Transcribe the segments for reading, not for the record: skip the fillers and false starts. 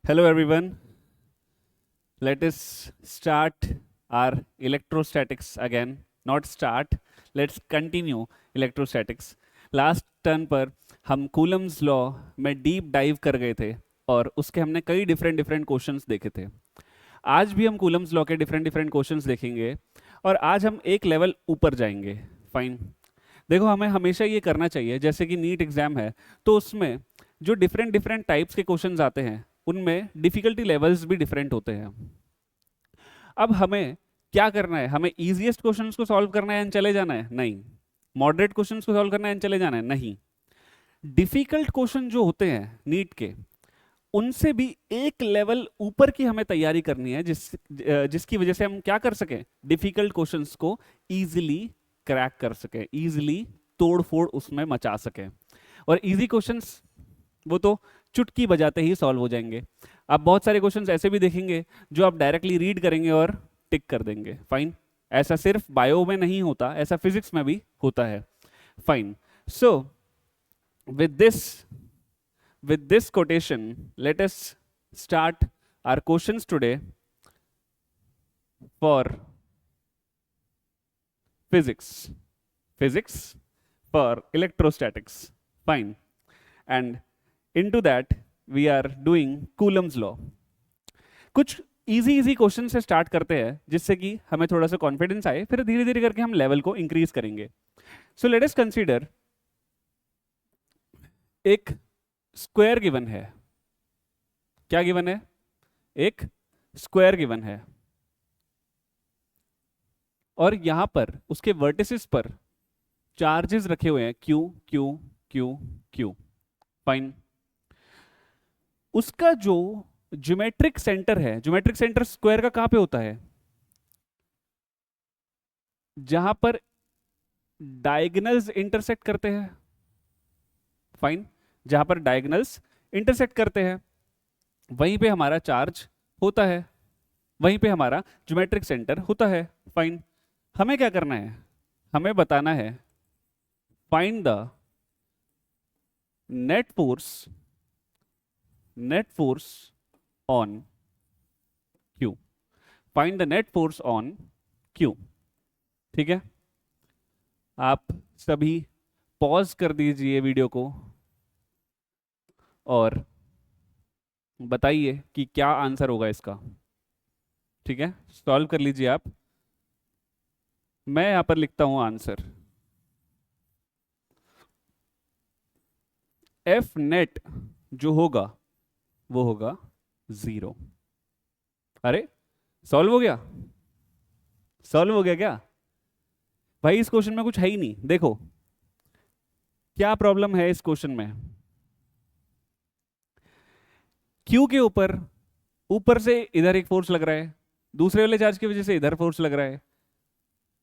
Hello everyone. Let us start our electrostatics again. Not start, let's continue electrostatics. Last turn पर हम Coulomb's law में deep dive कर गए थे और उसके हमने कई डिफरेंट डिफरेंट क्वेश्चंस देखे थे। आज भी हम कूलम्स लॉ के डिफरेंट डिफरेंट क्वेश्चंस देखेंगे और आज हम एक लेवल ऊपर जाएंगे। फाइन। देखो, हमें हमेशा ये करना चाहिए, जैसे कि नीट एग्जाम है तो उसमें जो डिफरेंट डिफरेंट टाइप्स के क्वेश्चंस आते हैं उनमें डिफिकल्टी लेवल्स भी डिफरेंट होते हैं। अब हमें क्या करना है? हमें इजीएस्ट क्वेश्चंस को सॉल्व करना है एंड चले जाना है? नहीं। मॉडरेट क्वेश्चंस को सॉल्व करना है एंड चले जाना है? नहीं। डिफिकल्ट क्वेश्चन जो होते हैं नीट के, उनसे भी एक लेवल ऊपर की हमें तैयारी करनी है, जिसकी वजह से हम क्या कर सकें, डिफिकल्ट क्वेश्चंस को इजीली क्रैक कर सकें, इजीली तोड़ फोड़ उसमें मचा सकें। और इजी क्वेश्चंस वो तो चुटकी बजाते ही सॉल्व हो जाएंगे। आप बहुत सारे क्वेश्चंस ऐसे भी देखेंगे जो आप डायरेक्टली रीड करेंगे और टिक कर देंगे। फाइन। ऐसा सिर्फ बायो में नहीं होता, ऐसा फिजिक्स में भी होता है। Fine. So with this quotation, let us start our questions today for physics for electrostatics. Fine. And into that we are doing Coulomb's law. कुछ इजी क्वेश्चन से स्टार्ट करते हैं जिससे कि हमें थोड़ा सा कॉन्फिडेंस आए, फिर धीरे धीरे करके हम लेवल को इंक्रीज करेंगे। सो लेट अस कंसीडर एक स्क्वायर गिवन है। क्या गिवन है? एक स्क्वायर गिवन है और यहां पर उसके वर्टिसेस पर चार्जेस रखे हुए हैं Q Q Q Q. Fine. उसका जो ज्योमेट्रिक सेंटर है, ज्योमेट्रिक सेंटर स्क्वायर का कहां पे होता है? जहां पर डायगोनल्स इंटरसेक्ट करते हैं। फाइन। जहां पर डायगोनल्स इंटरसेक्ट करते हैं वहीं पे हमारा चार्ज होता है, वहीं पे हमारा ज्योमेट्रिक सेंटर होता है। फाइन। हमें क्या करना है? हमें बताना है find the net force on Q. Find the net force on Q. ठीक है, आप सभी पॉज कर दीजिए वीडियो को और बताइए कि क्या आंसर होगा इसका। ठीक है, सॉल्व कर लीजिए आप। मैं यहां पर लिखता हूं आंसर। एफ नेट जो होगा वो होगा 0। अरे, सॉल्व हो गया? सॉल्व हो गया क्या भाई? इस क्वेश्चन में कुछ है ही नहीं। देखो क्या प्रॉब्लम है इस क्वेश्चन में। क्यू के ऊपर से इधर एक फोर्स लग रहा है, दूसरे वाले चार्ज की वजह से इधर फोर्स लग रहा है,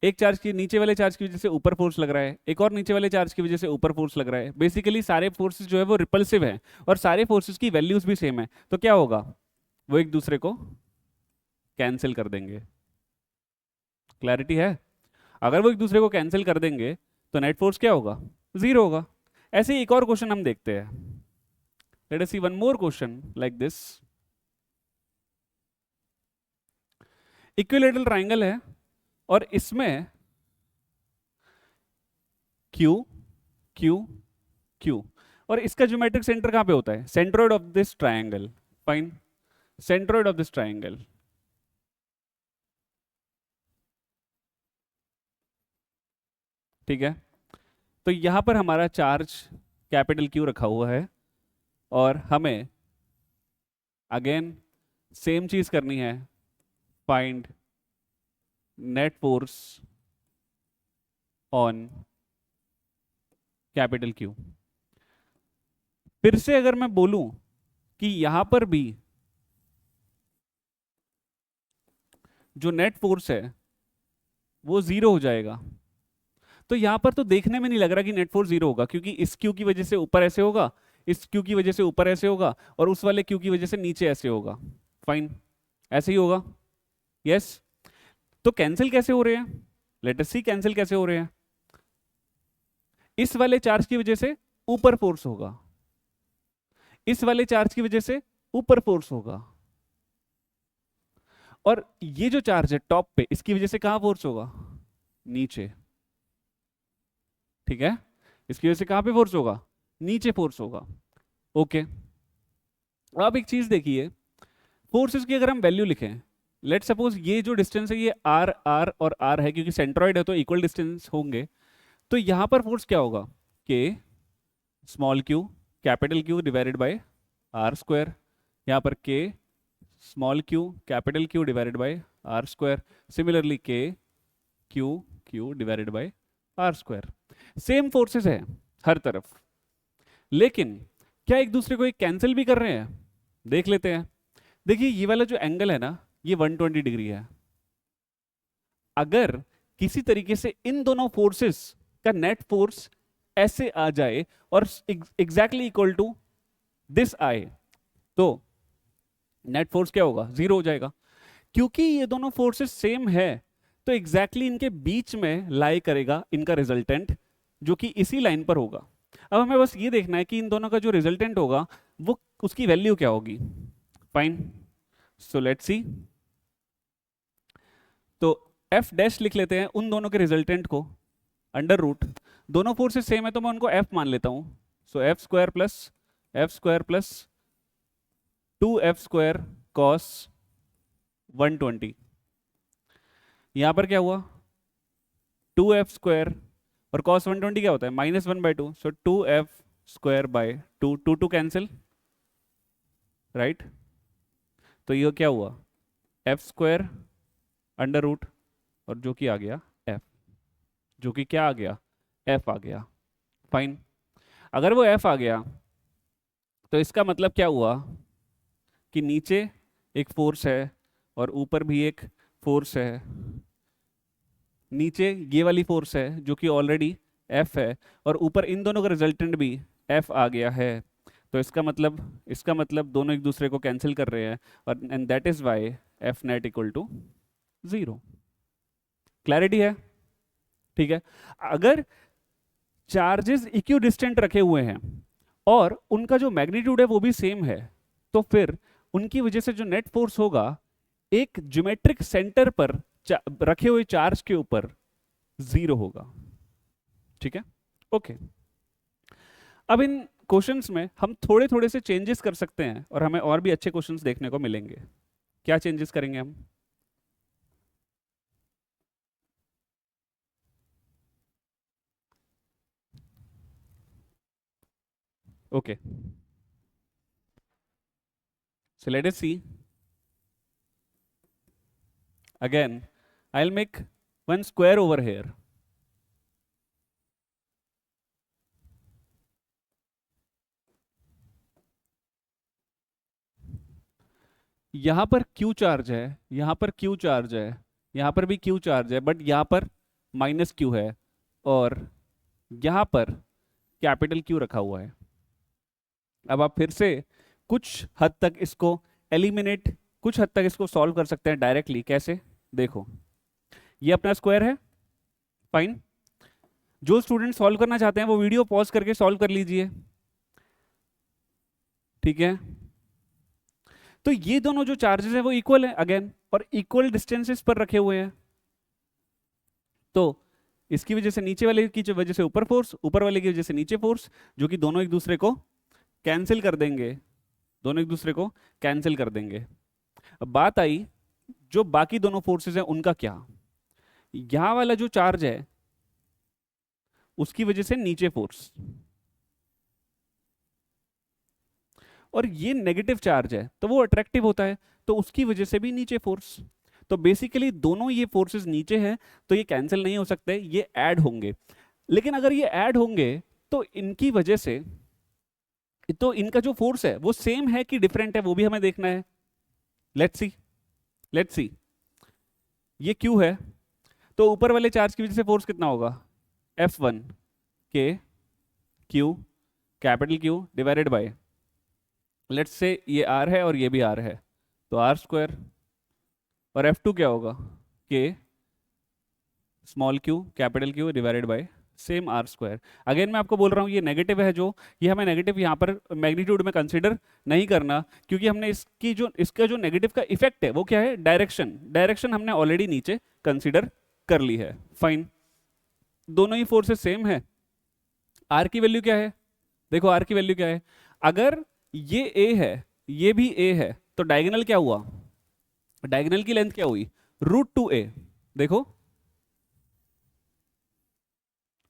एक चार्ज की नीचे वाले चार्ज की वजह से ऊपर फोर्स लग रहा है, एक और नीचे वाले चार्ज की वजह से ऊपर फोर्स लग रहा है। बेसिकली सारे फोर्सेस जो है वो रिपल्सिव है और सारे फोर्सेस की वैल्यूज भी सेम है। तो क्या होगा? वो एक दूसरे को कैंसिल कर देंगे। क्लैरिटी है? अगर वो एक दूसरे को कैंसिल कर देंगे तो नेट फोर्स क्या होगा? 0 होगा। ऐसे ही एक और क्वेश्चन हम देखते हैं। Let us see one more question like this. Equilateral triangle है और इसमें Q Q Q और इसका ज्योमेट्रिक सेंटर कहां पे होता है? Centroid of this triangle. Fine. Centroid of this triangle. ठीक है, तो यहां पर हमारा चार्ज कैपिटल Q रखा हुआ है और हमें अगेन सेम चीज करनी है, find net force on capital Q। फिर से अगर मैं बोलूं कि यहां पर भी जो नेट फोर्स है वो 0 हो जाएगा, तो यहां पर तो देखने में नहीं लग रहा कि नेट फोर्स 0 होगा, क्योंकि इस क्यू की वजह से ऊपर ऐसे होगा, इस क्यू की वजह से ऊपर ऐसे होगा और उस वाले क्यू की वजह से नीचे ऐसे होगा। फाइन, ऐसे ही होगा। यस। तो कैंसिल कैसे हो रहे हैं? लेट अस सी कैंसिल कैसे हो रहे हैं। इस वाले चार्ज की वजह से ऊपर फोर्स होगा, इस वाले चार्ज की वजह से ऊपर फोर्स होगा, और ये जो चार्ज है टॉप पे, इसकी वजह से कहां फोर्स होगा? नीचे। ठीक है, इसकी वजह से कहां पे फोर्स होगा? नीचे फोर्स होगा। ओके, अब एक चीज देखिए, फोर्सेस की अगर हम वैल्यू लिखें, लेट सपोज ये जो डिस्टेंस है ये आर आर और आर है, क्योंकि सेंट्रॉइड है तो इक्वल डिस्टेंस होंगे, तो यहां पर फोर्स क्या होगा? K small q capital q divided by are square, यहां पर k small q capital q divided by are square, similarly k Q Q divided by are square. Same forces है हर तरफ, लेकिन क्या एक दूसरे को एक कैंसिल भी कर रहे हैं? देख लेते हैं। देखिए ये वाला जो एंगल है ना, ये 120 डिग्री है। अगर किसी तरीके से इन दोनों फोर्सेस का नेट फोर्स ऐसे आ जाए और एग्जैक्टली इक्वल टू दिस आए, तो नेट फोर्स क्या होगा? 0 हो जाएगा। क्योंकि ये दोनों फोर्सेस सेम है, तो एग्जैक्टली इनके बीच में लाई करेगा इनका रिजल्टेंट, जो कि इसी लाइन पर होगा। अब हमें बस ये देखना है कि इन दोनों का जो रिजल्टेंट होगा वो उसकी वैल्यू क्या होगी। Fine, so let's see. तो एफ डैश लिख लेते हैं उन दोनों के रिजल्टेंट को, अंडर रूट, दोनों फोर्सेस सेम है तो मैं उनको एफ मान लेता हूं। So f square plus 2f square cos 120। यहां पर क्या हुआ? 2f स्क्वायर, और कॉस 120 क्या होता है? -1/2, सो 2f square by 2 cancel, right? तो ये क्या हुआ? f स्क्वायर अंडर रूट, और जो कि आ गया f, जो कि क्या आ गया? f आ गया। फाइन, अगर वो f आ गया तो इसका मतलब क्या हुआ कि नीचे एक फोर्स है और ऊपर भी एक फोर्स है। नीचे ये वाली फोर्स है जो कि ऑलरेडी F है, और ऊपर इन दोनों का रिजल्टेंट भी F आ गया है। तो इसका मतलब दोनों एक दूसरे को कैंसिल कर रहे हैं, और and that is Y F net equal to 0। Clarity है? ठीक है, अगर चार्जेस इक्विडिस्टेंट रखे हुए हैं और उनका जो मैग्नीट्यूड है वो भी सेम है, तो फिर उनकी वजह से जो नेट फोर्स होगा एक ज्योमेट्रिक सेंटर पर रखे हुए चार्ज के ऊपर 0 होगा। ठीक है, ओके। अब इन क्वेश्चंस में हम थोड़े थोड़े से चेंजेस कर सकते हैं और हमें और भी अच्छे क्वेश्चंस देखने को मिलेंगे। क्या चेंजेस करेंगे हम? Okay, so let us see. Again, I'll make one square over here. यहां पर Q चार्ज है, यहां पर Q चार्ज है, यहां पर भी Q चार्ज है, बट यहां पर -Q है, और यहां पर कैपिटल Q रखा हुआ है। अब आप फिर से कुछ हद तक इसको एलिमिनेट, कुछ हद तक इसको सॉल्व कर सकते हैं डायरेक्टली। कैसे? देखो, ये अपना स्क्वायर है। फाइन, जो स्टूडेंट सॉल्व करना चाहते हैं वो वीडियो पॉज करके सॉल्व कर लीजिए। ठीक है, तो ये दोनों जो चार्जेस हैं वो इक्वल है अगेन, और इक्वल डिस्टेंसेस पर रखे हुए हैं, तो इसकी वजह से नीचे वाले की वजह से ऊपर फोर्स, ऊपर वाले की वजह से नीचे फोर्स, जो कि दोनों एक दूसरे को कैंसिल कर देंगे, दोनों एक दूसरे को कैंसिल कर देंगे। अब बात आई जो बाकी दोनों फोर्सेस हैं उनका क्या। यहां वाला जो चार्ज है उसकी वजह से नीचे फोर्स, और ये नेगेटिव चार्ज है तो वो अट्रैक्टिव होता है, तो उसकी वजह से भी नीचे फोर्स। तो बेसिकली दोनों ये फोर्सेस नीचे हैं, तो ये कैंसिल नहीं हो सकते, ये ऐड होंगे। लेकिन अगर ये ऐड होंगे तो इनकी वजह से, तो इनका जो फोर्स है वो सेम है कि डिफरेंट है, वो भी हमें देखना है। लेट्स सी, ये Q है, तो ऊपर वाले चार्ज की वजह से फोर्स कितना होगा? F1 के Q capital Q divided bye, let's say ये R है और ये भी R है, तो R स्क्वायर, और F2 क्या होगा? K small q capital Q divided by same R square. Again मैं आपको बोल रहा हूँ ये नेगेटिव है, जो ये हमें नेगेटिव यहाँ पर मैग्नीट्यूड में कंसिडर नहीं करना, क्योंकि हमने इसका जो नेगेटिव का इफेक्ट है वो क्या है, डायरेक्शन। डायरेक्शन हमने ऑलरेडी नीचे कंसिडर कर ली है। फाइन, दोनों ही फोर्सेस सेम है। आर की वैल्यू क्या है, देखो आर की वैल्यू क्या है, अगर ये ए है ये भी ए है तो डायगोनल क्या हुआ, डायगोनल की लेंथ क्या हुई, √2a। देखो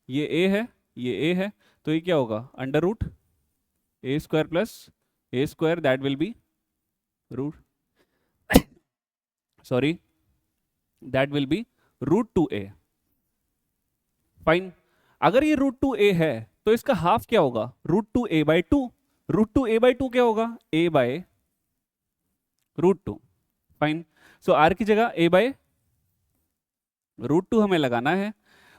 ये ए है ये ए है, तो ये क्या होगा, √a² plus a², that will be root sorry that will be √2a। Fine, अगर ये √2a है तो इसका हाफ क्या होगा, √2a/2। √2a/2 क्या होगा, a/√2। फाइन, सो आर की जगह a/√2 हमें लगाना है,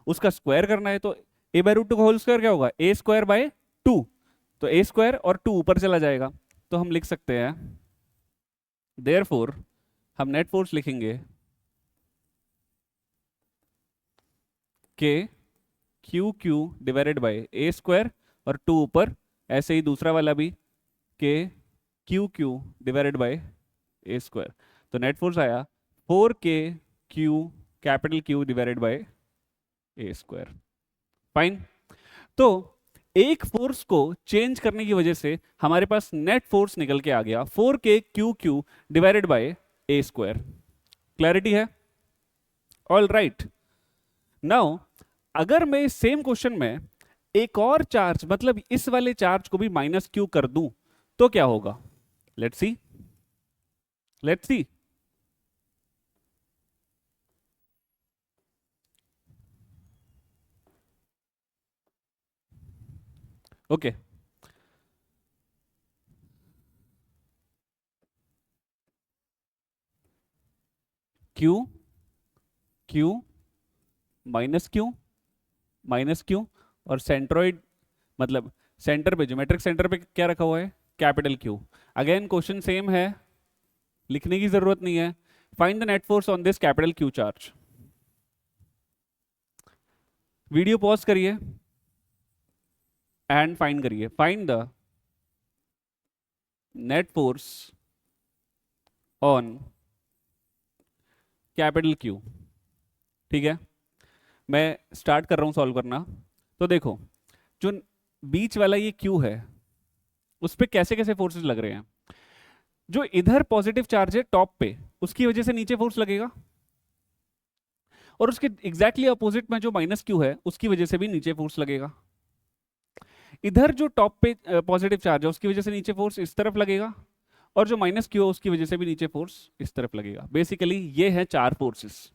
उसका स्क्वायर करना है, तो a/√2 का होल स्क्वायर क्या होगा, a²/2। तो a² और 2 ऊपर चला जाएगा, तो हम लिख सकते हैं देयरफॉर हम नेट फोर्स लिखेंगे के QQ डिवाइडेड बाय a² और 2 ऊपर, ऐसे ही दूसरा वाला भी के QQ डिवाइडेड बाय a²। तो नेट फोर्स आया 4KQ capital Q divided by a²। Fine, तो एक फोर्स को चेंज करने की वजह से हमारे पास नेट फोर्स निकल के आ गया 4KQQ divided by a²। Clarity है, ऑल राइट। नाउ अगर मैं इस सेम क्वेश्चन में एक और चार्ज, मतलब इस वाले चार्ज को भी -q कर दूं तो क्या होगा, let's see, let's see. Okay, Q Q -q और सेंट्रोइड, मतलब सेंटर पे, ज्योमेट्रिक सेंटर पे क्या रखा हुआ है, capital Q। Again question same है, लिखने की जरूरत नहीं है। Find the net force on this capital Q charge. Video pause करिए एंड फाइंड करिए, find the net force on capital Q। ठीक है, मैं स्टार्ट कर रहा हूं सॉल्व करना। तो देखो, जो बीच वाला ये Q है उस पर कैसे कैसे फोर्सेस लग रहे हैं। जो इधर पॉजिटिव चार्ज है टॉप पे, उसकी वजह से नीचे फोर्स लगेगा, और उसके एग्जैक्टली अपोजिट में जो -q है उसकी वजह से भी नीचे फोर्स लगेगा। इधर जो टॉप पे पॉजिटिव चार्ज है उसकी वजह से नीचे फोर्स इस तरफ लगेगा, और जो -q है उसकी वजह से भी नीचे फोर्स इस तरफ लगेगा। बेसिकली ये है 4 फोर्सेस,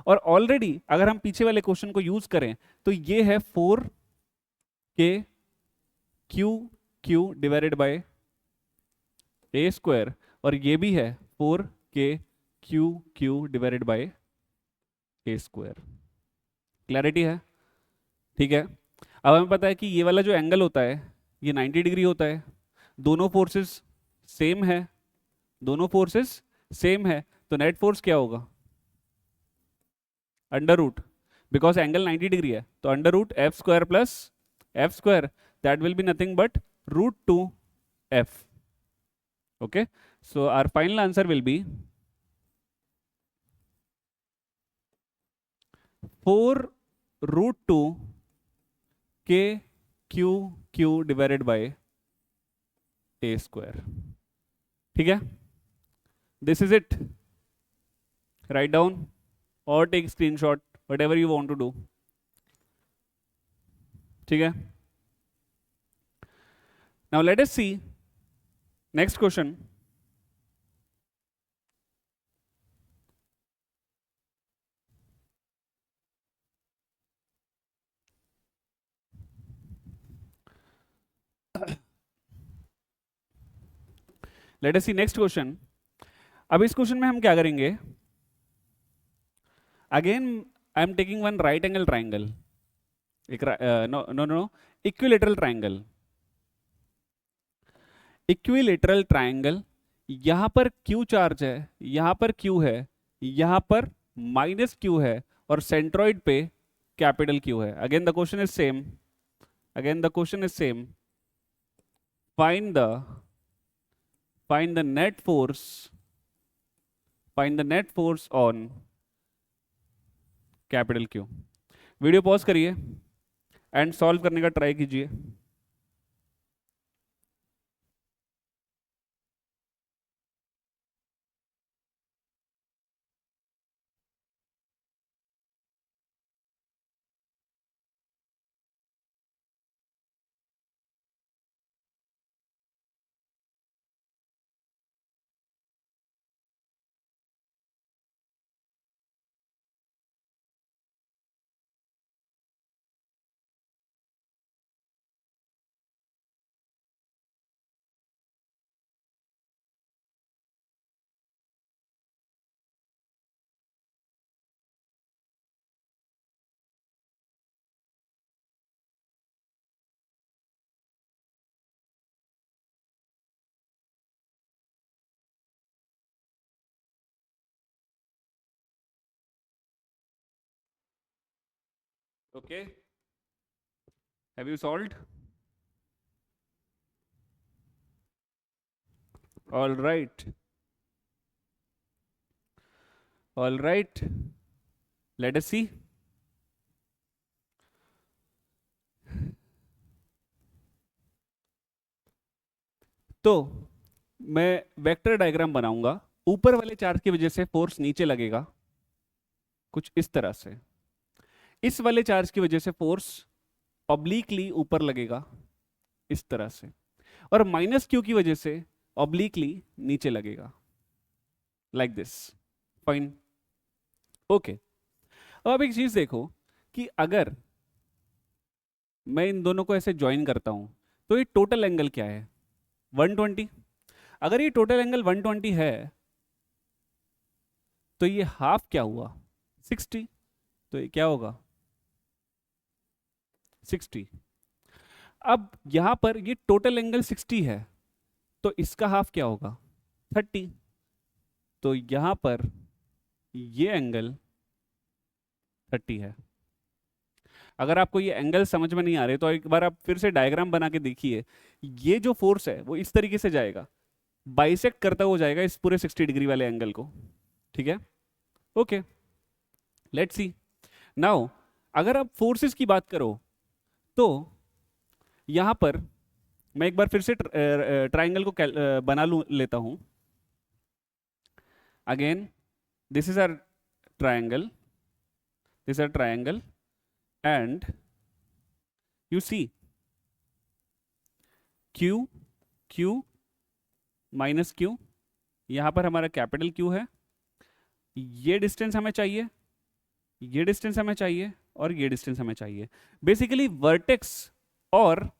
और ऑलरेडी अगर हम पीछे वाले क्वेश्चन को यूज करें तो ये है 4KQQ डिवाइडेड बाय a², और ये भी है 4KQQ divided by a²। Clarity है, ठीक है। अब हमें पता है कि ये वाला जो एंगल होता है ये 90 डिग्री होता है, दोनों फोर्सेस सेम है, दोनों फोर्सेस सेम है, तो नेट फोर्स क्या होगा, √ बिकॉज एंगल 90 डिग्री है, तो √f² plus f², that will be nothing but √2f। okay, so our final answer will be 4√2 KQQ divided by a²। ठीक है, this is it, write down और take screenshot, whatever you want to do। ठीक है, now let us see next question। let us see next question। अब इस question में हम क्या करेंगे, again I am taking one right angle triangle, एक no no no equilateral triangle. Equilateral triangle, यहां पर Q चार्ज है, यहां पर Q है, यहां पर -q है, और सेंट्रॉइड पे कैपिटल क्यू है. Again the question is same. Again the question is same. Find the net force. Find the net force on capital Q. Video pause करिए एंड सॉल्व करने का ट्राई कीजिए. Okay. Have you solved? All right. All right. Let us see. तो मैं vector diagram बनाऊंगा. ऊपर वाले charge की वजह से फोर्स नीचे लगेगा कुछ इस तरह से. इस वाले चार्ज की वजह से फोर्स ऑब्लिकली ऊपर लगेगा इस तरह से. और माइनस क्यू की वजह से ऑब्लिकली नीचे लगेगा लाइक दिस. फाइन. ओके. अब एक चीज देखो कि अगर मैं इन दोनों को ऐसे ज्वाइन करता हूं तो ये टोटल एंगल क्या है? 120. अगर ये टोटल एंगल 120 है तो ये हाफ क्या हुआ? 60. तो ये क्या होगा? 60. अब यहां पर ये टोटल एंगल 60 है तो इसका हाफ क्या होगा? 30. तो यहां पर ये एंगल 30 है. अगर आपको ये एंगल समझ में नहीं आ रहे तो एक बार आप फिर से डायग्राम बना के देखिए. ये जो फोर्स है वो इस तरीके से जाएगा, बाइसेक्ट करता हुआ जाएगा इस पूरे 60 डिग्री वाले एंगल को. ठीक है. ओके. Let's see now. अगर आप फोर्सेस की बात करो तो यहां पर मैं एक बार फिर से ट्राइंगल को बना लेता हूं. Again this is our triangle. This is our triangle and you see q q minus q. यहां पर हमारा कैपिटल q है. ये डिस्टेंस हमें चाहिए, ये डिस्टेंस हमें चाहिए और ये डिस्टेंस हमें चाहिए. बेसिकली वर्टेक्स और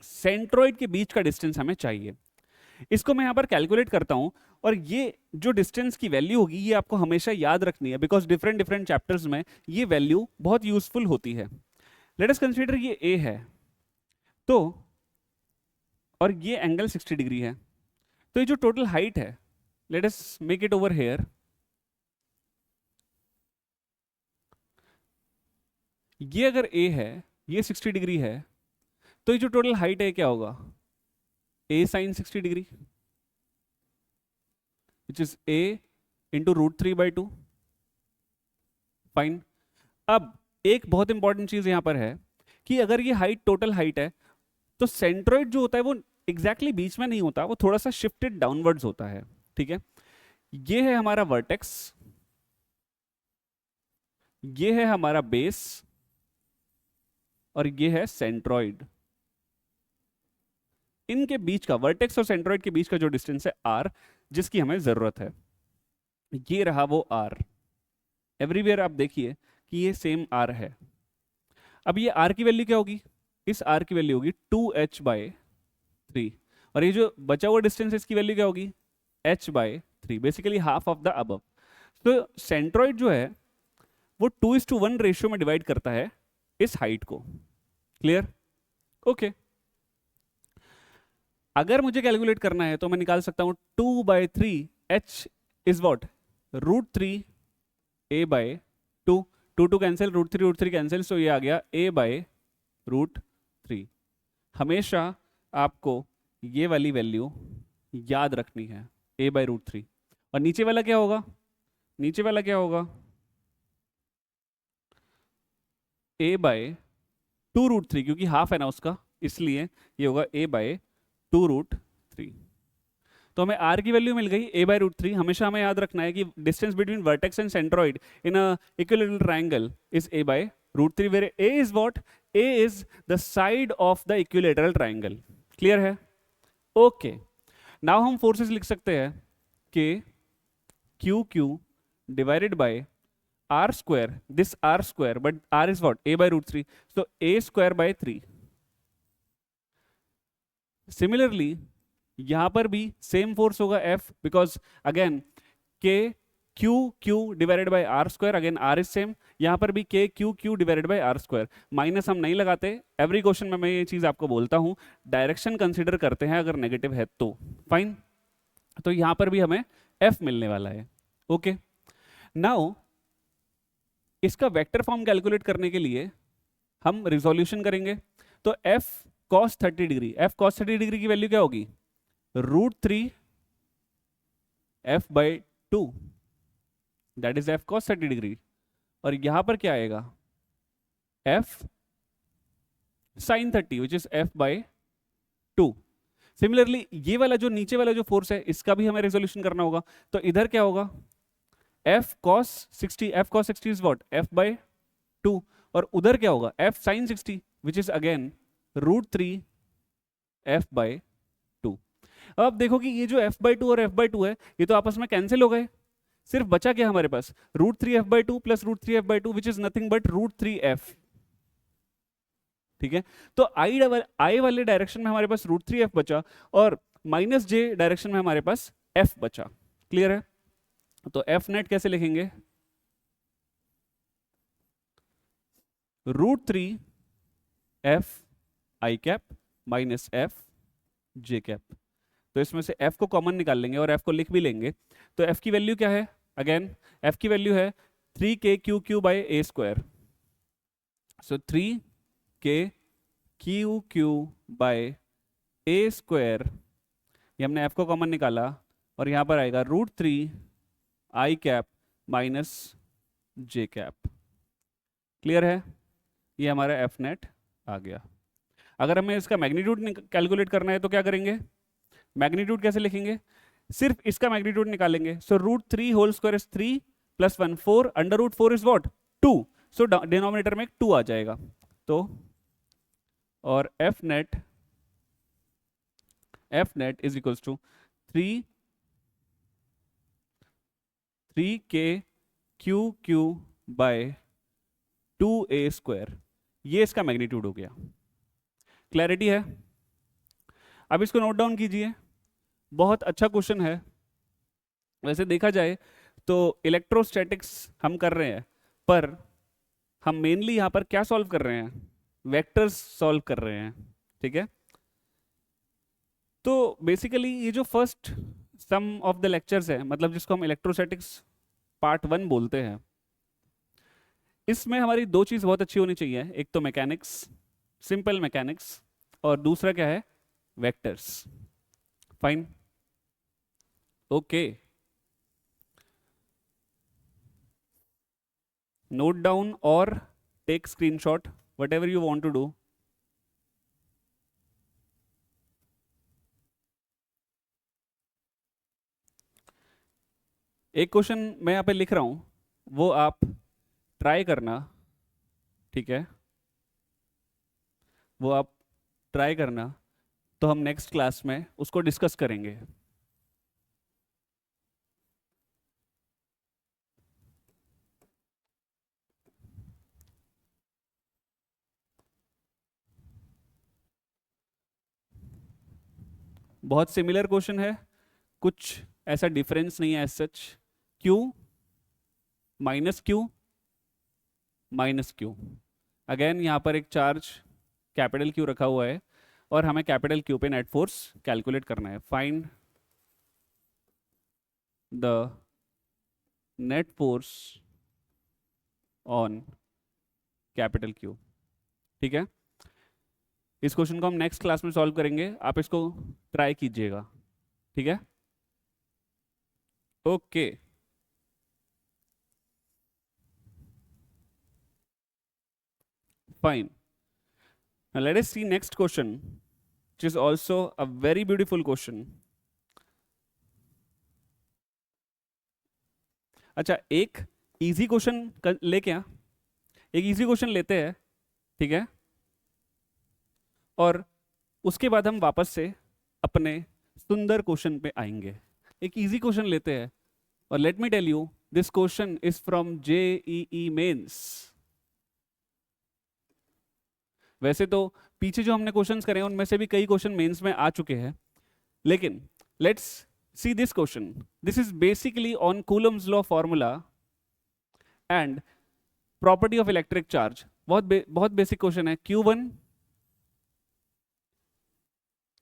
सेंट्रोइड के बीच का डिस्टेंस हमें चाहिए. इसको मैं यहां पर कैलकुलेट करता हूं और ये जो डिस्टेंस की वैल्यू होगी ये आपको हमेशा याद रखनी है बिकॉज डिफरेंट डिफरेंट चैप्टर्स में ये वैल्यू बहुत यूजफुल होती है. लेट अस कंसीडर ये a है तो, और ये एंगल 60 डिग्री है. तो ये जो टोटल हाइट है, let us make it over here. ये अगर a है, ये 60 डिग्री है, तो ये जो टोटल हाइट है क्या होगा? a sin 60 degree which is a into √3/2. Fine. अब एक बहुत इंपॉर्टेंट चीज यहां पर है कि अगर ये हाइट टोटल हाइट है तो सेंट्रोइड जो होता है वो एग्जैक्टली बीच में नहीं होता, वो थोड़ा सा शिफ्टेड डाउनवर्ड्स होता है. ठीक है. ये है हमारा वर्टेक्स, ये है हमारा बेस और ये है सेंट्रोइड. इनके बीच का, वर्टेक्स और सेंट्रोइड के बीच का जो डिस्टेंस है r, जिसकी हमें जरूरत है, ये रहा वो r. एवरीवेयर आप देखिए कि ये सेम r है. अब ये r की वैल्यू क्या होगी? इस r की वैल्यू होगी 2h/3 और ये जो बचा हुआ डिस्टेंस है इसकी वैल्यू क्या होगी? h/3, basically half of the above. तो सेंट्रोइड जो है वो 2:1 रेशियो में डिवाइड करता है इस हाइट को. क्लियर? ओके. अगर मुझे कैलकुलेट करना है तो मैं निकाल सकता हूं 2/3 h is what? √3 a/2. Two cancel, root three cancel, so ये आ गया a बाय रूट थ्री। हमेशा आपको ये वाली वैल्यू याद रखनी है, a बाय रूट थ्री। और नीचे वाला क्या होगा, नीचे वाला क्या होगा, a by two root three, क्योंकि हाफ है ना उसका, इसलिए ये होगा a by two root three. तो हमें r की वैल्यू मिल गई a बाय रूट थ्री। हमेशा हमें याद रखना है कि distance between vertex and centroid in a equilateral triangle is a by root three, where a is what, a is the side of the equilateral triangle. Clear है? Okay, now हम forces लिख सकते हैं कि Q Q divided by are square, this R square, but R is what, a by root three, so a square by three. Similarly यहां पर भी same force होगा F, because again K Q Q divided by are square, again R is same, यहां पर भी K Q Q divided by are square. Minus हम नहीं लगाते, एवरी क्वेश्चन में मैं ये चीज आपको बोलता हूं, डायरेक्शन कंसिडर करते हैं अगर नेगेटिव है तो। फाइन, तो यहां पर भी हमें F मिलने वाला है। ओके, नाउ इसका वेक्टर फॉर्म कैलकुलेट करने के लिए हम रिजोल्यूशन करेंगे। तो F cos 30 degree, F cos 30 degree की वैल्यू क्या होगी, root three F by two, that is F cos 30 degree. और यहां पर क्या आएगा, F sin 30 which is F by two. Similarly ये वाला जो नीचे वाला जो फोर्स है, इसका भी हमें रेजोल्यूशन करना होगा। तो इधर क्या होगा, F cos 60, F cos 60 is what, F by two. और उधर क्या होगा, F sin 60 which is again root three F by two. अब देखो कि ये जो एफ बाई टू और एफ बाई टू है, ये तो आपस में कैंसिल हो गए। सिर्फ बचा क्या हमारे पास, root three F by two plus root three F by two, which is nothing but root three f. ठीक है, तो आई वाले डायरेक्शन में हमारे पास रूट थ्री एफ बचा, और माइनस जे डायरेक्शन में हमारे पास एफ बचा। क्लियर है? तो एफ नेट कैसे लिखेंगे, root three F I cap minus F J cap. तो इसमें से f को कॉमन निकाल लेंगे और f को लिख भी लेंगे। तो f की वैल्यू क्या है, अगेन f की वैल्यू है 3k Q Q by A square. So 3k Q Q by A square, ये हमने f को कॉमन निकाला, और यहां पर आएगा रूट थ्री आई कैप माइनस जे कैप। क्लियर है? ये हमारा एफ नेट आ गया। अगर हमें इसका मैग्नीट्यूड कैलकुलेट करना है तो क्या करेंगे, मैग्नीट्यूड कैसे लिखेंगे, सिर्फ इसका मैग्नीट्यूड निकालेंगे। So root three whole square is three plus one four, under root four is what, two, so denominator में टू आ जाएगा। तो और f net is equals to three k Q q by two a square, ये इसका magnitude हो गया। Clarity है? अब इसको नोट डाउन कीजिए, बहुत अच्छा क्वेश्चन है। वैसे देखा जाए तो इलेक्ट्रोस्टैटिक्स हम कर रहे हैं, पर हम मेनली यहां पर क्या सॉल्व कर रहे हैं, वेक्टर्स सॉल्व कर रहे हैं। ठीक है, तो बेसिकली ये जो first some of the lectures है, मतलब जिसको हम इलेक्ट्रोस्टैटिक्स पार्ट वन बोलते हैं, इसमें हमारी दो चीज बहुत अच्छी होनी चाहिए। एक तो मैकेनिक्स, सिंपल मैकेनिक्स, और दूसरा क्या है, vectors. Fine, okay, note down और take screenshot, whatever you want to do. एक क्वेश्चन मैं यहाँ पे लिख रहा हूं, वो आप ट्राई करना। ठीक है, वो आप ट्राई करना, तो हम नेक्स्ट क्लास में उसको डिस्कस करेंगे। बहुत सिमिलर क्वेश्चन है, कुछ ऐसा डिफरेंस नहीं है as such. Q minus Q minus Q, again यहाँ पर एक चार्ज कैपिटल क्यू रखा हुआ है, और हमें कैपिटल क्यू पे नेट फोर्स कैलकुलेट करना है। Find the net force on capital Q. ठीक है, इस क्वेश्चन को हम नेक्स्ट क्लास में सॉल्व करेंगे, आप इसको ट्राई कीजिएगा। ठीक है, okay. Fine, now let us see next question, which is also a very beautiful question. अच्छा, एक इजी क्वेश्चन लेके आ, एक इजी क्वेश्चन लेते हैं, ठीक है, और उसके बाद हम वापस से अपने सुंदर क्वेश्चन पे आएंगे। एक इजी क्वेश्चन लेते हैं, और let me tell you this question is from JEE Mains. वैसे तो पीछे जो हमने क्वेश्चंस करे हैं उनमें से भी कई क्वेश्चन मेंस में आ चुके हैं, लेकिन let's see this question. This is basically on Coulomb's law formula and property of electric charge. बहुत बेसिक क्वेश्चन है। Q1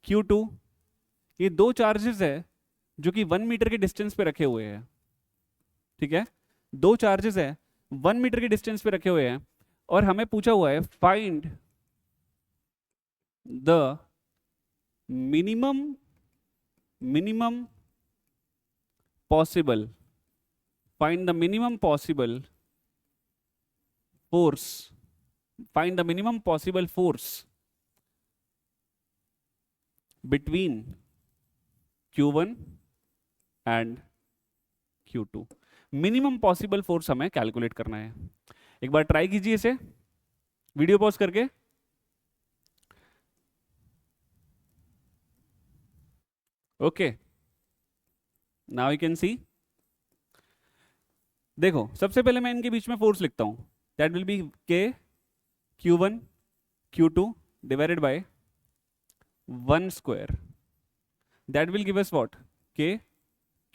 Q2 ये दो चार्जेस है जो कि 1 मीटर के डिस्टेंस पे रखे हुए हैं। ठीक है, दो चार्जेस है 1 मीटर के डिस्टेंस पे रखे हुए हैं, और हमें पूछा हुआ है find the minimum possible, find the minimum possible force, find the minimum possible force between Q1 and Q2। Minimum possible force हमें कैलकुलेट करना है। एक बार ट्राई कीजिए इसे वीडियो पॉज करके। Okay, now you can see. देखो, सबसे पहले मैं इनके बीच में फोर्स लिखता हूं, that will B K Q1 Q2 divided by 1 square, that will give us what, K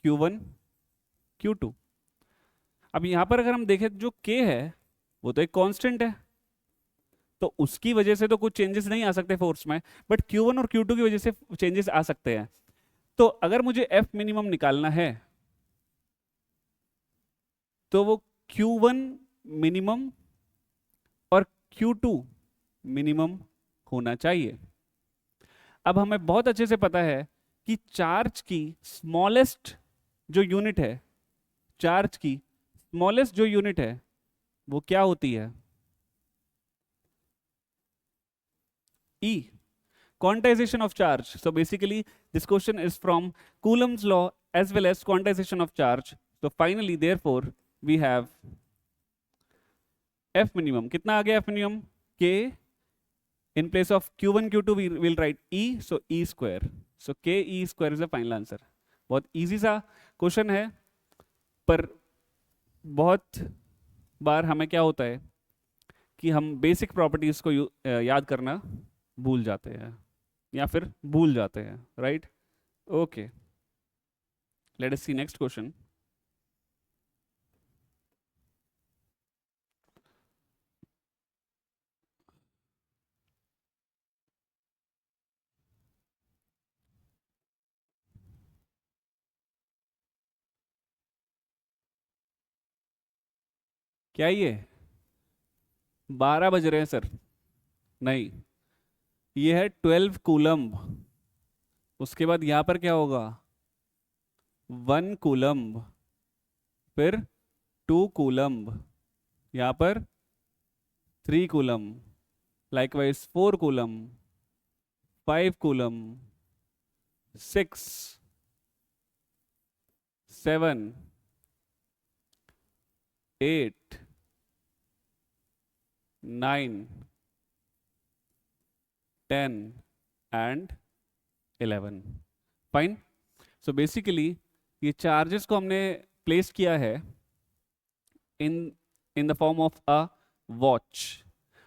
Q1 Q2। अब यहां पर अगर हम देखें जो K है वो तो एक कांस्टेंट है, तो उसकी वजह से तो कुछ चेंजेस नहीं आ सकते फोर्स में, बट Q1 और Q2 की वजह से चेंजेस आ सकते हैं। तो अगर मुझे F मिनिमम निकालना है तो वो Q1 मिनिमम और Q2 मिनिमम होना चाहिए। अब हमें बहुत अच्छे से पता है कि चार्ज की स्मॉलेस्ट जो यूनिट है, चार्ज की स्मॉलेस्ट जो यूनिट है वो क्या होती है, E, quantization of charge. So basically this question is from Coulomb's law as well as quantization of charge. So finally therefore we have F minimum. कितना आ गया F minimum? K in place of Q1 Q2 we will write E, so E square. So K E square is the final answer. बहुत easy सा question है, पर बहुत बार हमें क्या होता है कि हम बेसिक प्रॉपर्टीज को याद करना भूल जाते हैं या फिर भूल जाते हैं, राइट? ओके, लेट अस सी नेक्स्ट क्वेश्चन। क्या ये 12 बज रहे हैं सर? नहीं, ये है 12 कूलम्ब। उसके बाद यहां पर क्या होगा, 1 कूलम्ब, फिर 2 कूलम्ब, यहां पर 3 coulomb, likewise 4 coulomb, 5 coulomb, 6, 7, 8, 9, 10 and 11। Fine. So basically ये चार्जेस को हमने प्लेस किया है in in the form of a watch,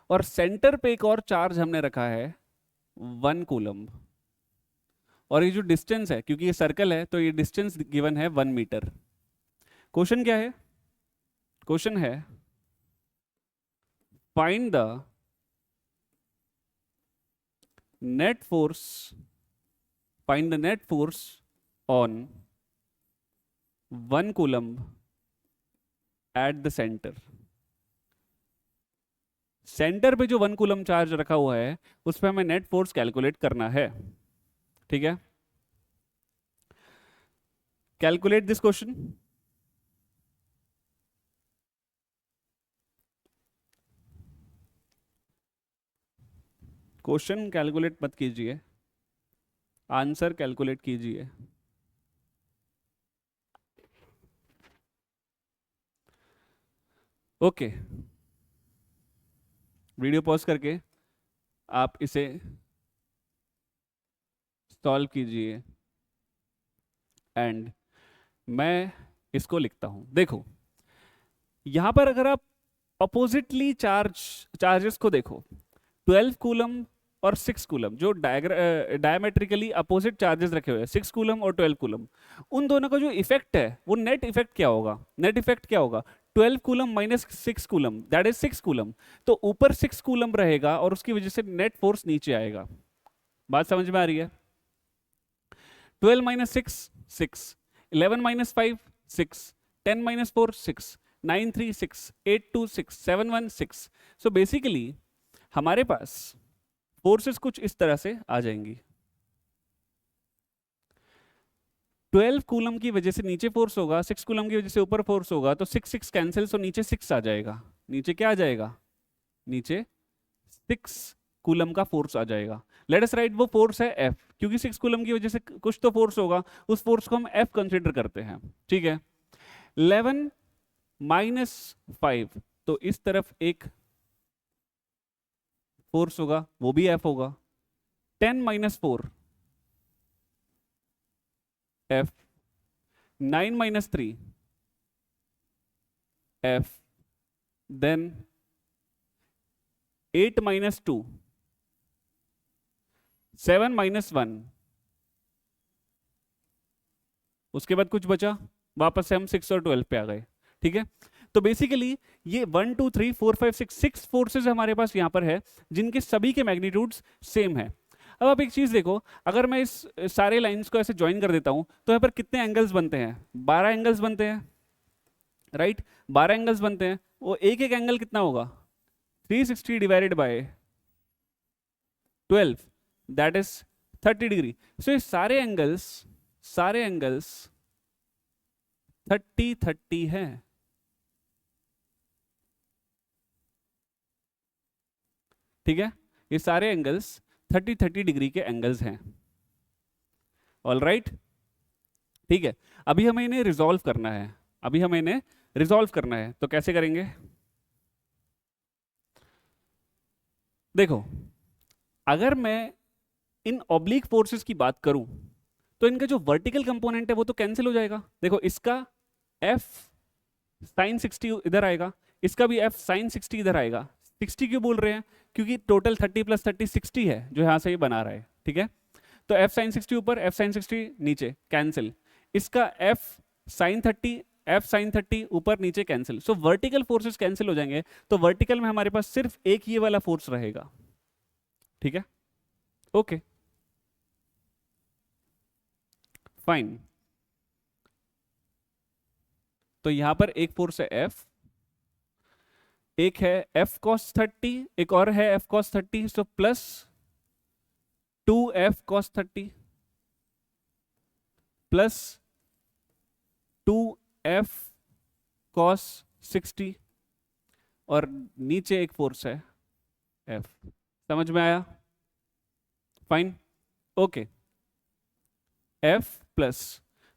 और सेंटर पे एक और चार्ज हमने रखा है 1 कूलम्ब, और ये जो डिस्टेंस है, क्योंकि ये सर्कल है तो ये डिस्टेंस गिवन है 1 मीटर। क्वेश्चन क्या है? क्वेश्चन है find the net force, find the net force on 1 coulomb at the centre. Centre पे जो 1 कूलम चार्ज रखा हुआ है उस पर हमें नेट फोर्स कैलकुलेट करना है, ठीक है। Calculate this question. Question calculate मत कीजिए, आंसर कैलकुलेट कीजिए। ओके, वीडियो पॉज करके आप इसे सॉल्व कीजिए एंड मैं इसको लिखता हूं। देखो यहां पर अगर आप अपोजिटली चार्जेस को देखो, 12 कूलम और 6 कूलम, जो डायमेट्रिकली अपोजिट चार्जेस रखे हुए हैं, 6 कूलम और 12 कूलम, उन दोनों का जो इफेक्ट है वो नेट इफेक्ट क्या होगा? नेट इफेक्ट क्या होगा? 12 coulomb minus 6 coulomb, that is 6 coulomb. तो ऊपर 6 कूलम रहेगा और उसकी वजह से नेट फोर्स नीचे आएगा। बात समझ में आ रही है? 12 minus 6 6, 11 minus 5 6, 10 minus 4 6, 9 3 6, 8 2 6, 7 1 6। So basically हमारे पास फोर्सेस कुछ इस तरह से आ जाएंगी। 12 कूलम की वजह से नीचे फोर्स होगा, 6 कूलम की वजह से ऊपर फोर्स होगा, तो 6 6 कैंसिल, तो नीचे 6 आ जाएगा। नीचे क्या आ जाएगा? नीचे 6 कूलम का फोर्स आ जाएगा। लेट अस राइट वो फोर्स है F, क्योंकि 6 कूलम की वजह से कुछ तो फोर्स होगा, उस फोर्स को हम F कंसीडर करते हैं, ठीक है। 11 माइनस 5, तो इस तरफ एक फोर्स होगा, वो भी F होगा। 10 minus 4 F, 9 minus 3 F, then 8 minus 2, 7 minus 1, उसके बाद कुछ बचा, वापस से हम 6 और 12 पे आ गए, ठीक है। तो बेसिकली ये 1 2 3 4 5 6 6 फोर्सेस हमारे पास यहां पर है, जिनके सभी के मैग्नीट्यूड्स सेम है। अब आप एक चीज देखो, अगर मैं इस सारे लाइंस को ऐसे ज्वाइन कर देता हूं तो यहाँ पर कितने एंगल्स बनते हैं? 12 एंगल्स बनते हैं, राइट। 12 एंगल्स बनते हैं, वो एक एक एंगल कितना होगा? 360 divided by 12, that is 30 degree. So ये सारे एंगल्स 30 30 है, ठीक है। ये सारे एंगल्स 30 30 डिग्री के एंगल्स हैं, ऑल राइट, ठीक है। अभी हमें इन्हें रिजॉल्व करना है, तो कैसे करेंगे? देखो, अगर मैं इन ऑब्लिक फोर्सेस की बात करूं तो इनका जो वर्टिकल कंपोनेंट है वो तो कैंसिल हो जाएगा। देखो इसका F साइन 60 इधर आएगा, इसका भी F साइन 60 इधर आएगा। 60 क्यों बोल रहे हैं? क्योंकि टोटल 30 प्लस 30 60 है जो यहां से ये बना रहा है, ठीक है। तो F साइन 60 ऊपर, F साइन 60 नीचे, कैंसिल। इसका F साइन 30, F साइन 30 ऊपर नीचे, कैंसिल। सो वर्टिकल फोर्सेस कैंसिल हो जाएंगे, तो वर्टिकल में हमारे पास सिर्फ एक ये वाला फोर्स रहेगा, ठीक है। Okay fine. तो यहां पर एक फोर्स है F, एक है F cos 30, एक और है F cos 30, so plus 2F cos 30 plus 2F cos 60, और नीचे एक फोर्स है F। समझ में आया? Fine, okay. F plus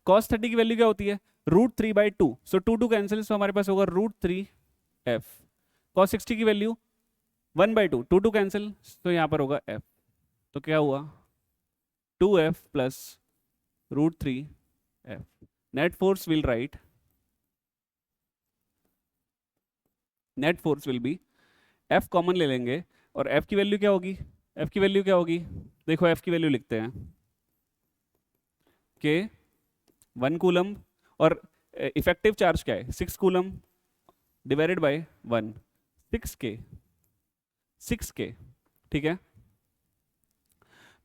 cos 30 की वैल्यू क्या होती है? √3/2, सो 2 2 कैंसिल, सो हमारे पास होगा √3F। cos 60 की वैल्यू 1/2, 2 2 कैंसिल, तो यहां पर होगा F। तो क्या हुआ? 2F plus √3F। Net force will write, net force will be, F common ले लेंगे, और F की वैल्यू क्या होगी? F की वैल्यू क्या होगी? देखो F की वैल्यू लिखते हैं, के 1 कूलम, और इफेक्टिव चार्ज क्या है? 6 coulomb divided by 1, 6K, 6K, ठीक है।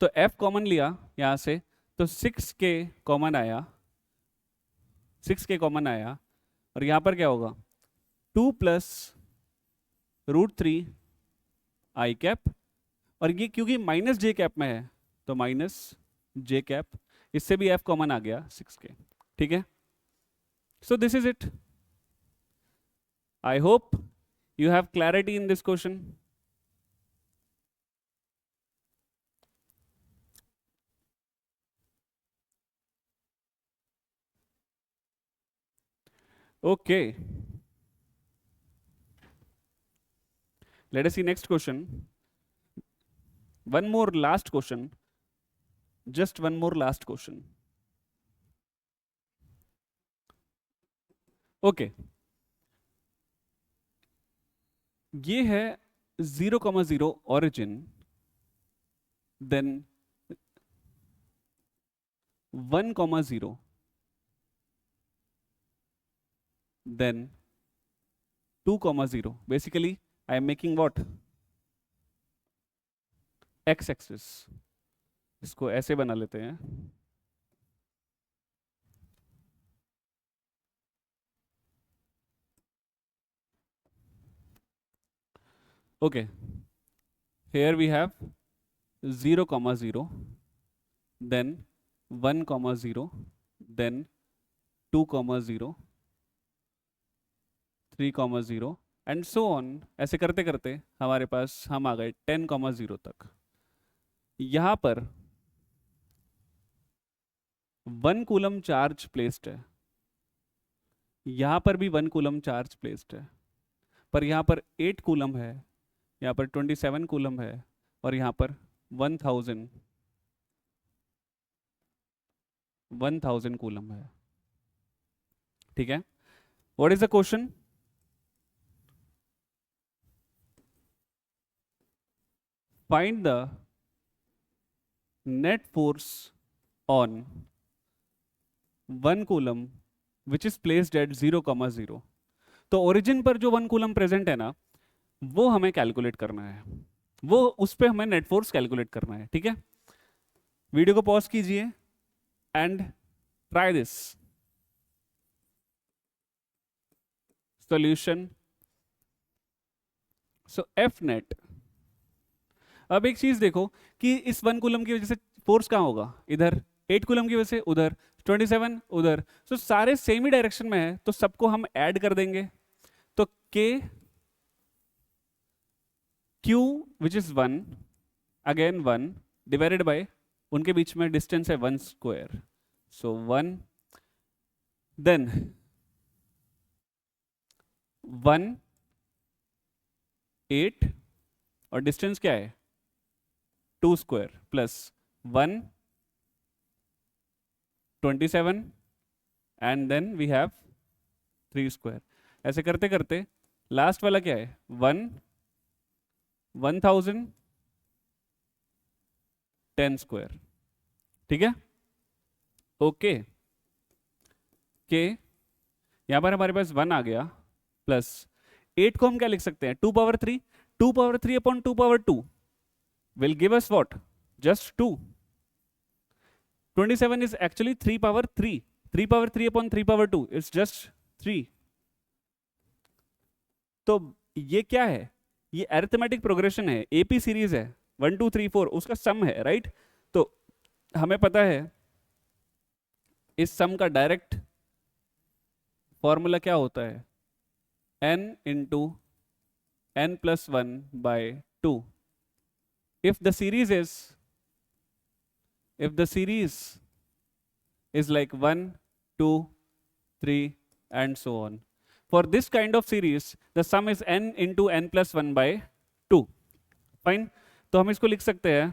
तो F कॉमन लिया यहां से, तो 6K कॉमन आया, 6K कॉमन आया, और यहां पर क्या होगा? 2 प्लस √3 आई कैप, और ये क्योंकि माइनस जे कैप में है तो माइनस जे कैप, इससे भी एफ कॉमन आ गया 6k। ठीक है, so this is it. I hope you have clarity in this question. Okay, let us see next question. One more last question, just one more last question. Okay, ये है 0,0 origin, then 1,0, then 2,0. Basically I am making what, x axis, इसको ऐसे बना लेते हैं। Okay, here we have 0,0, then 1,0, then 2,0, 3,0 and so on. ऐसे करते करते हमारे पास हम आ गए 10,0 तक। यहां पर 1 कूलम चार्ज प्लेस्ड है, यहां पर भी 1 कूलम चार्ज प्लेस्ड है, पर यहां पर 8 कूलम है, यहां पर 27 कूलम है, और यहां पर 1000 कूलम है। ठीक है, what is the question? Find the net force on 1 coulomb which is placed at 0,0। तो ओरिजिन पर जो 1 कूलम प्रेजेंट है ना, वो हमें कैलकुलेट करना है, वो उस पे हमें नेट फोर्स कैलकुलेट करना है। ठीक है, वीडियो को पॉज कीजिए and try this solution. So F net, अब एक चीज देखो कि इस 1 कूलम की वजह से फोर्स कहां होगा, इधर, 8 कूलम की वजह से उधर, 27 उधर, तो सारे सेम ही डायरेक्शन में है, तो सबको हम ऐड कर देंगे। तो K Q which is 1, again 1 divided by, उनके बीच में डिस्टेंस है 1 स्क्वायर, सो 1, देन 1 8, और डिस्टेंस क्या है 2 square, plus 1 27, and then we have 3 square. ऐसे करते करते लास्ट वाला क्या है 1 1000 10 स्क्वायर। ठीक है, ओके, के यहां पर हमारे पास 1 आ गया, प्लस 8 को हम क्या लिख सकते हैं 2 power 3, 2 power 3 upon 2 power 2 will give us what, just 2। 27 is actually 3 power 3, 3 power 3 upon 3 power 2 is just 3। तो ये क्या है, ये अरिथमेटिक प्रोग्रेशन है, एपी सीरीज है, 1 2 3 4 उसका सम है, राइट। तो हमें पता है इस सम का डायरेक्ट फॉर्मूला क्या होता है, n into n plus 1 by 2। if the series is like 1 2 3 and so on, for this kind of series the sum is n into n plus 1 by 2। Fine, तो हम इसको लिख सकते हैं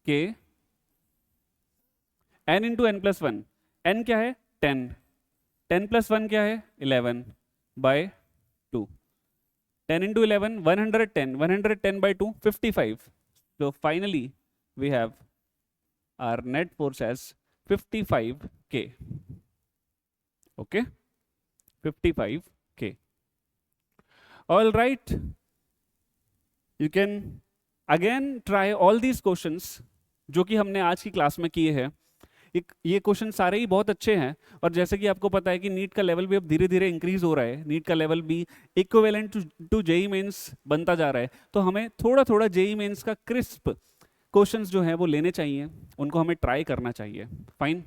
कि n into N plus 1, n क्या है 10, 10 plus 1 क्या है 11 bye 2, 10 into 11 110, 110 by 2 55। so finally we have our net force as 55k। okay, 55k। all right, you can again try all these questions जो कि हमने आज की क्लास में किए हैं। ये क्वेश्चन सारे ही बहुत अच्छे हैं, और जैसे कि आपको पता है कि नीट का लेवल भी अब धीरे धीरे इंक्रीज हो रहा है, नीट का लेवल भी इक्विवेलेंट टू जेई मेंस बनता जा रहा है, तो हमें थोड़ा थोड़ा जेई मेंस का क्रिस्प क्वेश्चंस जो है वो लेने चाहिए, उनको हमें ट्राई करना चाहिए। Fine,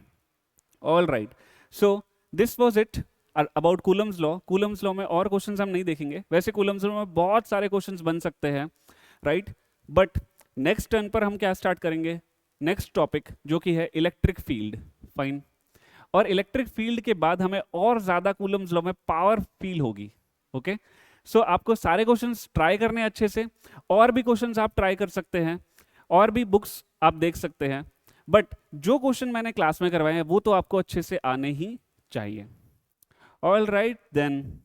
all right, so this was it about Coulomb's law. Coulomb's law में और क्वेश्चंस हम नहीं देखेंगे, वैसे कूलम्स लॉ में बहुत सारे क्वेश्चंस बन सकते हैं, राइट, बट नेक्स्ट टर्न पर हम क्या स्टार्ट करेंगे, नेक्स्ट टॉपिक जो कि है इलेक्ट्रिक फील्ड। फाइन, और इलेक्ट्रिक फील्ड के बाद हमें और ज्यादा कूलम्स लॉ में पावर फील होगी। ओके, सो आपको सारे क्वेश्चंस ट्राई करने अच्छे से, और भी क्वेश्चंस आप ट्राई कर सकते हैं, और भी बुक्स आप देख सकते हैं, बट जो क्वेश्चन मैंने क्लास में करवाए हैं वो तो आपको अच्छे से आने ही चाहिए। All right then,